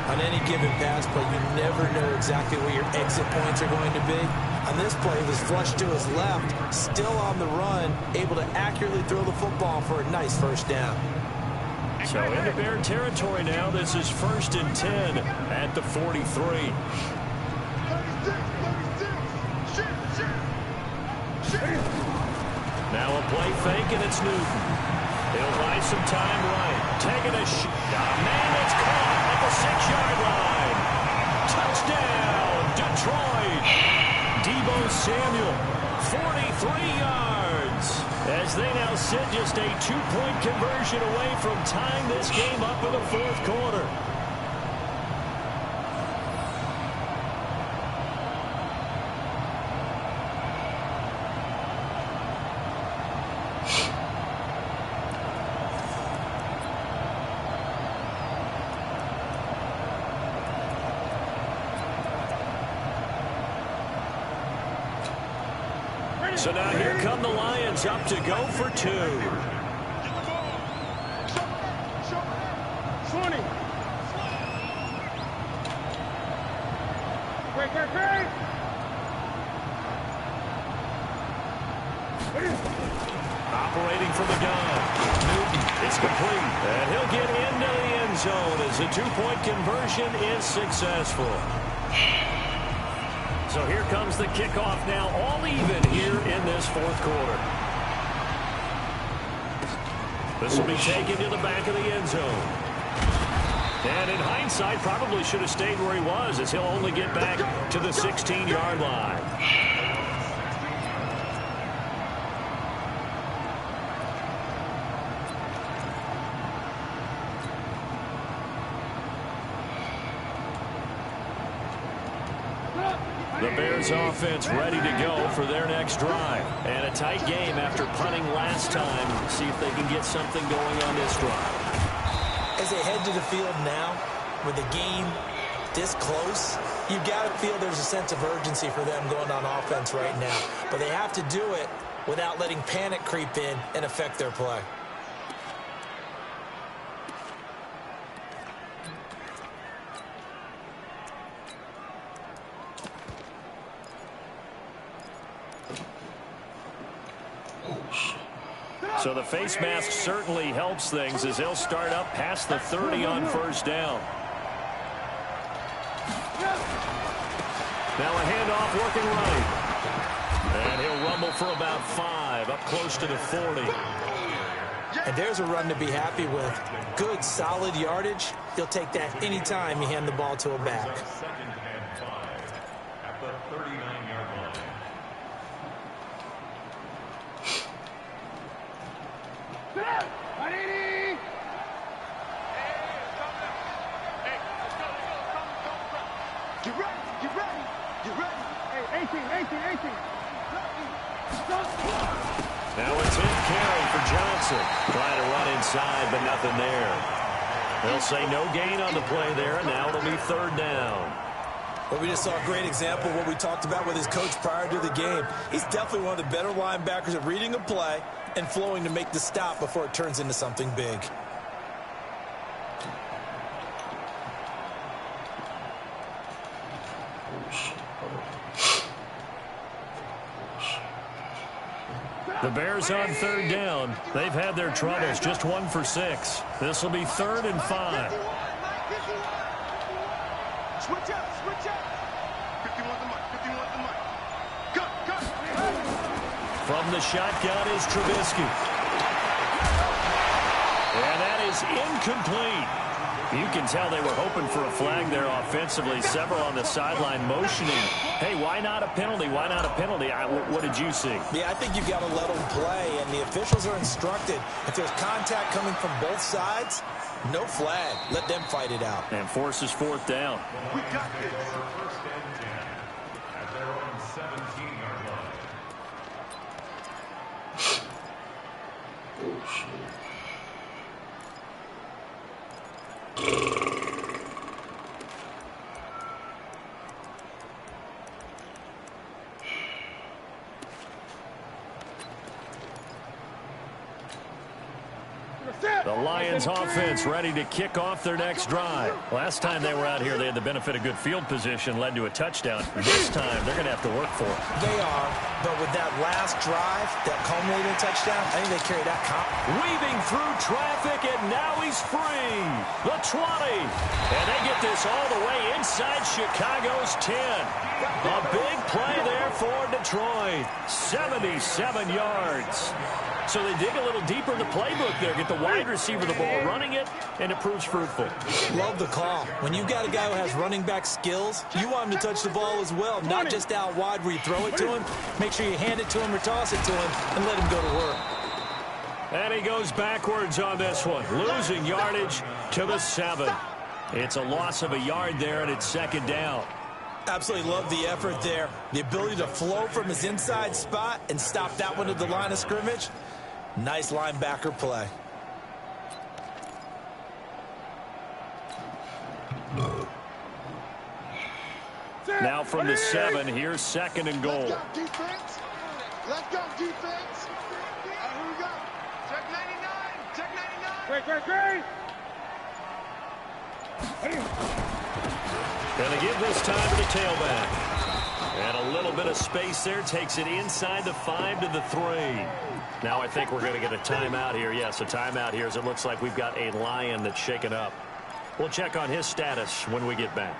On any given pass play, you never know exactly where your exit points are going to be. On this play, he was flushed to his left, still on the run, able to accurately throw the football for a nice first down. So into Bear territory now. This is 1st and 10 at the 43. Now a play fake, and it's Newton. He'll buy some time right. Taking a shot. Man, it's caught at the 6-yard line. Touchdown, Detroit. Deebo Samuel, 43 yards. As they now sit just a 2-point conversion away from tying this game up in the fourth quarter. So now here come the Lions up to go for 2. 20. Great. Operating from the gun. Newton is complete. And he'll get into the end zone as the 2-point conversion is successful. So here comes the kickoff now, all even here in this fourth quarter. This will be taken to the back of the end zone. And in hindsight, probably should have stayed where he was, as he'll only get back to the 16-yard line. The Bears offense ready to go for their next drive. And a tight game after punting last time. See if they can get something going on this drive. As they head to the field now, with the game this close, you've got to feel there's a sense of urgency for them going on offense right now. But they have to do it without letting panic creep in and affect their play. So the face mask certainly helps things as they'll start up past the 30 on first down. Now a handoff working right. And he'll rumble for about 5, up close to the 40. And there's a run to be happy with. Good, solid yardage. He'll take that anytime you hand the ball to a back. At the 39-yard line. Now it's in carry for Johnson. Trying to run inside, but nothing there. They'll say no gain on the play there, and now it'll be third down. Well, we just saw a great example of what we talked about with his coach prior to the game. He's definitely one of the better linebackers at reading a play and flowing to make the stop before it turns into something big. The Bears on third down. They've had their troubles, just 1 for 6. This will be 3rd and 5. Switch up, switch up. 51 the mic, 51 the mic. Cut, cut. From the shotgun is Trubisky. And that is incomplete. You can tell they were hoping for a flag there offensively. Several on the sideline motioning. Hey, why not a penalty? Why not a penalty? What did you see? Yeah, I think you've got to let them play, and the officials are instructed. If there's contact coming from both sides, no flag. Let them fight it out. And forces 4th down. We got this. First and 10 at their own 17-yard line. Oh, shit. The Lions offense ready to kick off their next drive. Last time they were out here, they had the benefit of good field position, led to a touchdown. This time, they're going to have to work for it. They are, but with that last drive, that culminating touchdown, I think they carry that comp. Weaving through traffic, and now he's free. The 20. And they get this all the way inside Chicago's 10. A big play there for Detroit. 77 yards. So they dig a little deeper in the playbook there, get the wide receiver the ball, running it, and it proves fruitful. Love the call. When you've got a guy who has running back skills, you want him to touch the ball as well, not just out wide where you throw it to him. Make sure you hand it to him or toss it to him and let him go to work. And he goes backwards on this one, losing yardage to the 7. It's a loss of a yard there, and it's 2nd down. Absolutely love the effort there. The ability to flow from his inside spot and stop that one at the line of scrimmage. Nice linebacker play. Now from the 7, here's 2nd and goal. Let's go, defense. Let's go, defense. Here we go. Check 99. Check 99. Great. Gonna give this time to the tailback. And a little bit of space there, takes it inside the 5 to the 3. Now I think we're going to get a timeout here. Yes, a timeout here as it looks like we've got a Lion that's shaken up. We'll check on his status when we get back.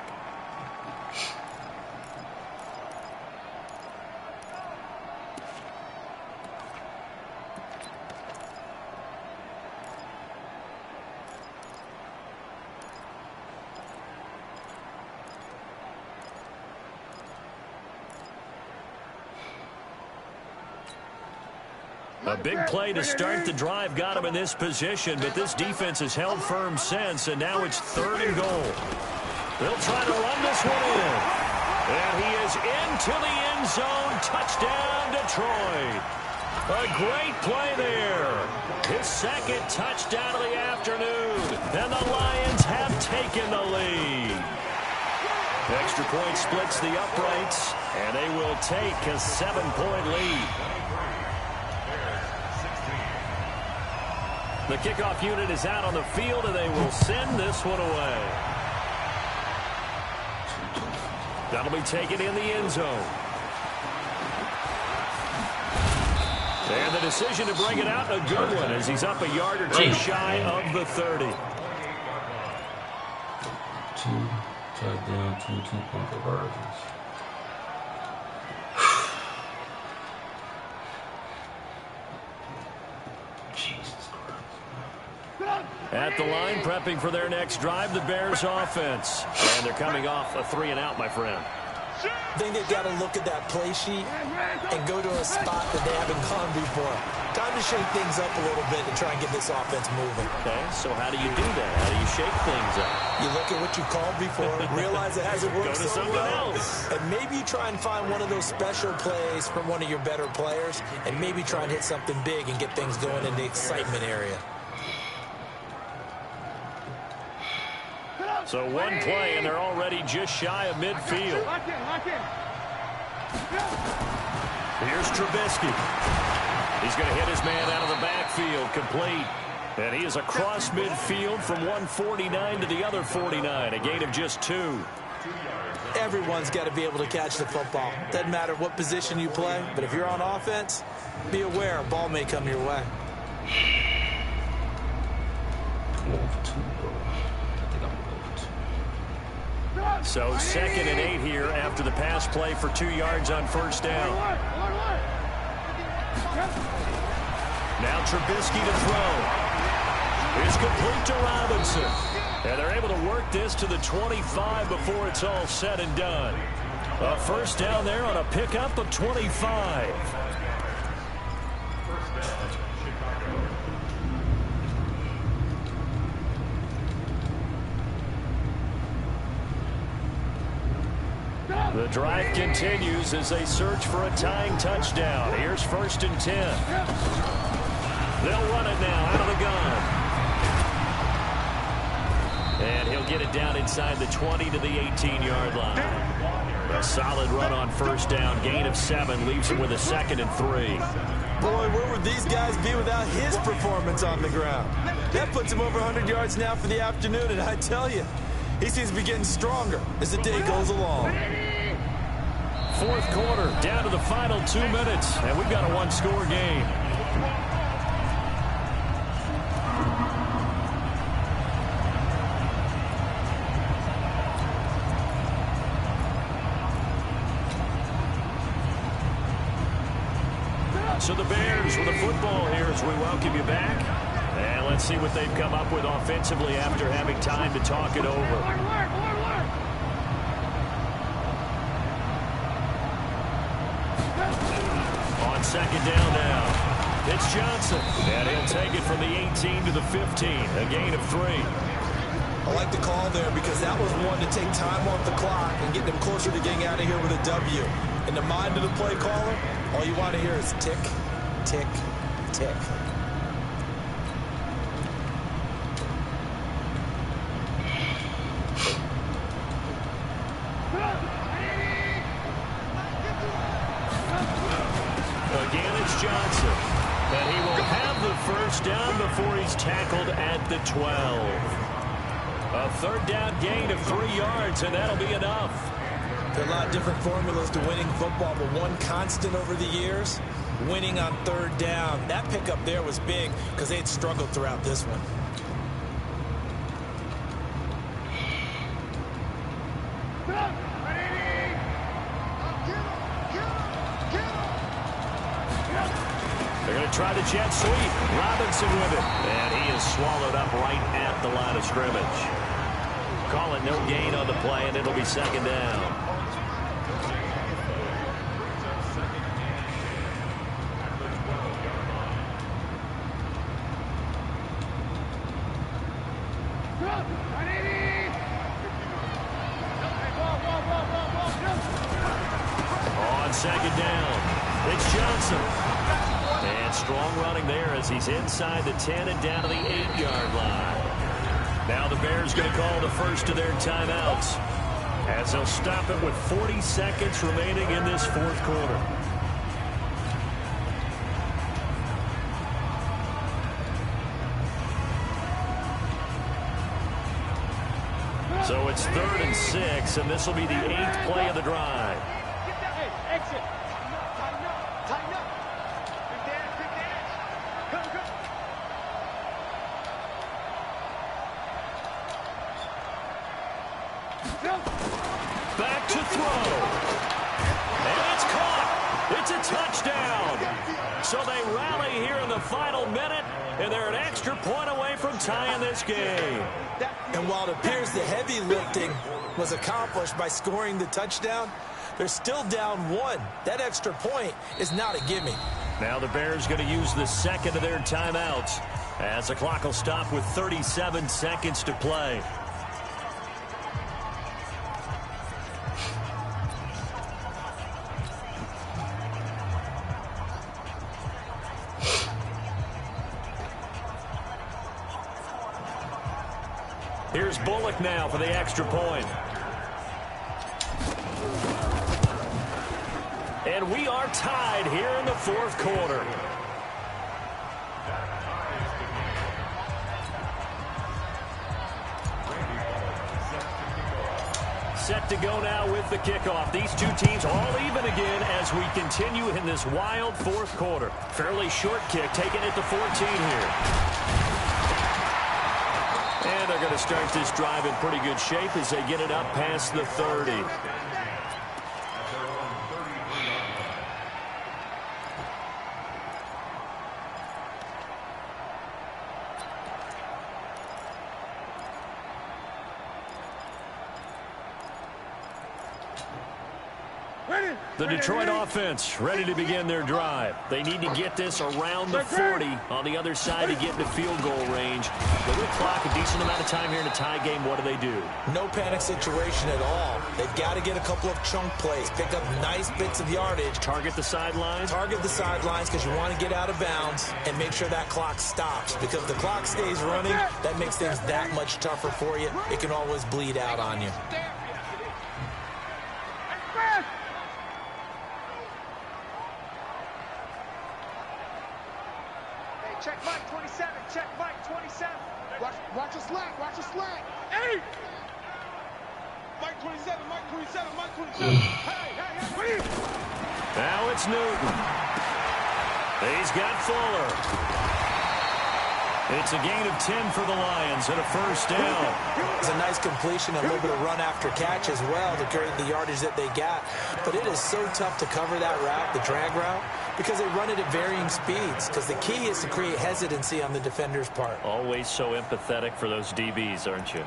A big play to start the drive got him in this position, but this defense has held firm since, and now it's 3rd and goal. They'll try to run this one in. And he is into the end zone. Touchdown, Detroit. A great play there. His second touchdown of the afternoon. And the Lions have taken the lead. Extra point splits the uprights, and they will take a 7-point lead. The kickoff unit is out on the field, and they will send this one away. That'll be taken in the end zone. And the decision to bring it out, a good one, as he's up a yard or two shy of the 30. 2 touchdown, 2 2-point conversions. Jesus Christ. At the line, prepping for their next drive, the Bears offense. And they're coming off a 3-and-out, my friend. I think they've got to look at that play sheet and go to a spot that they haven't gone before. Time to shake things up a little bit and try and get this offense moving. Okay, so how do you do that? How do you shake things up? You look at what you called before, realize it hasn't worked Go to so something well, else. and maybe you try and find one of those special plays from one of your better players, and maybe try and hit something big and get things going in the excitement area. So one play, and they're already just shy of midfield. Here's Trubisky. He's going to hit his man out of the backfield, complete. And he is across midfield from 149 to the other 49, a gain of just 2. Everyone's got to be able to catch the football. Doesn't matter what position you play, but if you're on offense, be aware a ball may come your way. So 2nd and 8 here after the pass play for 2 yards on first down. Now Trubisky to throw. It's complete to Robinson. And they're able to work this to the 25 before it's all said and done. A first down there on a pickup of 25. The drive continues as they search for a tying touchdown. Here's 1st and 10. They'll run it now out of the gun. And he'll get it down inside the 20 to the 18-yard line. A solid run on first down. Gain of 7 leaves him with a 2nd and 3. Boy, where would these guys be without his performance on the ground? That puts him over 100 yards now for the afternoon, and I tell you, he seems to be getting stronger as the day goes along. 4th quarter, down to the final 2 minutes, and we've got a 1-score game. So the Bears with the football here as we welcome you back. And let's see what they've come up with offensively after having time to talk it over. On 2nd down now, it's Johnson. And he'll take it from the 18 to the 15, a gain of 3. I like the call there because that was one to take time off the clock and get them closer to getting out of here with a W. In the mind of the play caller, all you want to hear is tick, tick, tick. Again, it's Johnson. And he will have the first down before he's tackled at the 12. A 3rd down gain of 3 yards, and that'll be enough. There are a lot of different formulas to winning football, but one constant over the years, winning on 3rd down. That pickup there was big because they had struggled throughout this one. They're going to try the jet sweep. Robinson with it. And he is swallowed up right at the line of scrimmage. Call it no gain on the play, and it'll be 2nd down. On second down, it's Johnson. And strong running there as he's inside the 10 and down to the 8-yard line. Now the Bears going to call the first of their timeouts as they'll stop it with 40 seconds remaining in this fourth quarter. So it's 3rd and 6, and this will be the 8th play of the drive. Hey, exit. Tighten up. Tighten up. Big dash. Big dash. Go, go. Back to throw. And it's caught. It's a touchdown. So they rally here in the final minute, and they're an extra point away from tying this game. And while it appears the heavy lifting was accomplished by scoring the touchdown, they're still down 1. That extra point is not a gimme. Now the Bears going to use the second of their timeouts as the clock will stop with 37 seconds to play. Here's Bullock now for the extra point. And we are tied here in the fourth quarter. Set to go now with the kickoff. These two teams all even again as we continue in this wild fourth quarter. Fairly short kick, taking it to 14 here. And they're going to start this drive in pretty good shape as they get it up past the 30. The Detroit offense ready to begin their drive. They need to get this around the 40 on the other side to get into field goal range. Little clock, a decent amount of time here in a tie game. What do? No panic situation at all. They've got to get a couple of chunk plays, pick up nice bits of yardage. Target the sidelines? Target the sidelines because you want to get out of bounds and make sure that clock stops. Because if the clock stays running, that makes things that much tougher for you. It can always bleed out on you. Check Mike 27. Check Mike 27. Watch a slack. Watch a slack. Hey! Mike 27. Mike 27. Mike 27. Hey! Now it's Newton. He's got Fuller. It's a gain of 10 for the Lions and a first down. It's a nice completion, a little bit of run after catch as well to create the yardage that they got. But it is so tough to cover that route, the drag route, because they run it at varying speeds. Because the key is to create hesitancy on the defender's part. Always so empathetic for those DBs, aren't you?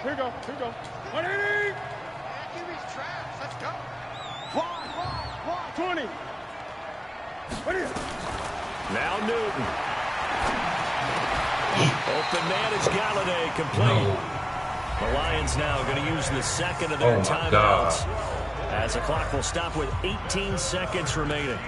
Here we go. 180. Give me traps. Let's go. 20. What is it? Now Newton. Open man is Galladay, complete. The Lions now going to use the second of their timeouts as the clock will stop with 18 seconds remaining.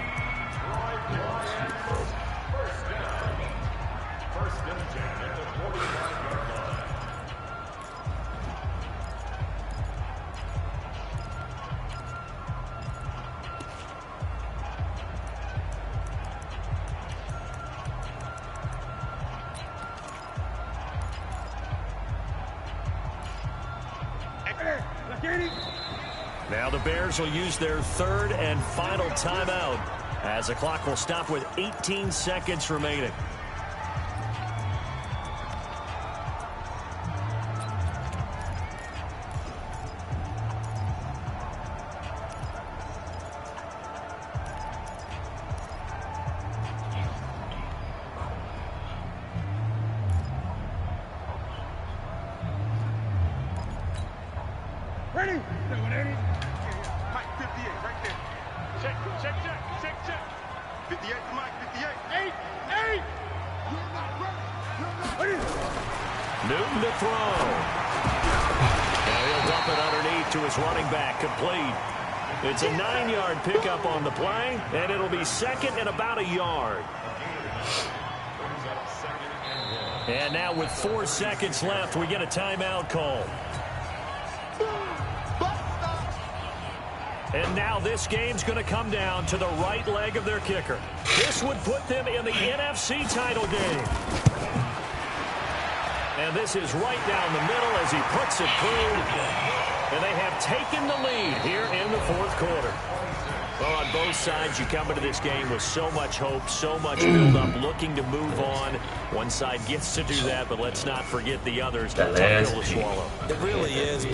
Now the Bears will use their third and final timeout as the clock will stop with 18 seconds remaining. 180. 180. Mike, 58, right there. Check. 58 to Mike, 58. 8. You're not ready. Newton to throw. And he'll dump it underneath to his running back, complete. It's a 9-yard pickup on the play, and it'll be second and about a yard. And now with 4 seconds left, we get a timeout call. And now this game's going to come down to the right leg of their kicker. This would put them in the NFC title game. And this is right down the middle as he puts it through. And they have taken the lead here in the fourth quarter. Well, on both sides, you come into this game with so much hope, so much build-up, looking to move on. One side gets to do that, but let's not forget the others. Tough pill to swallow. It really is.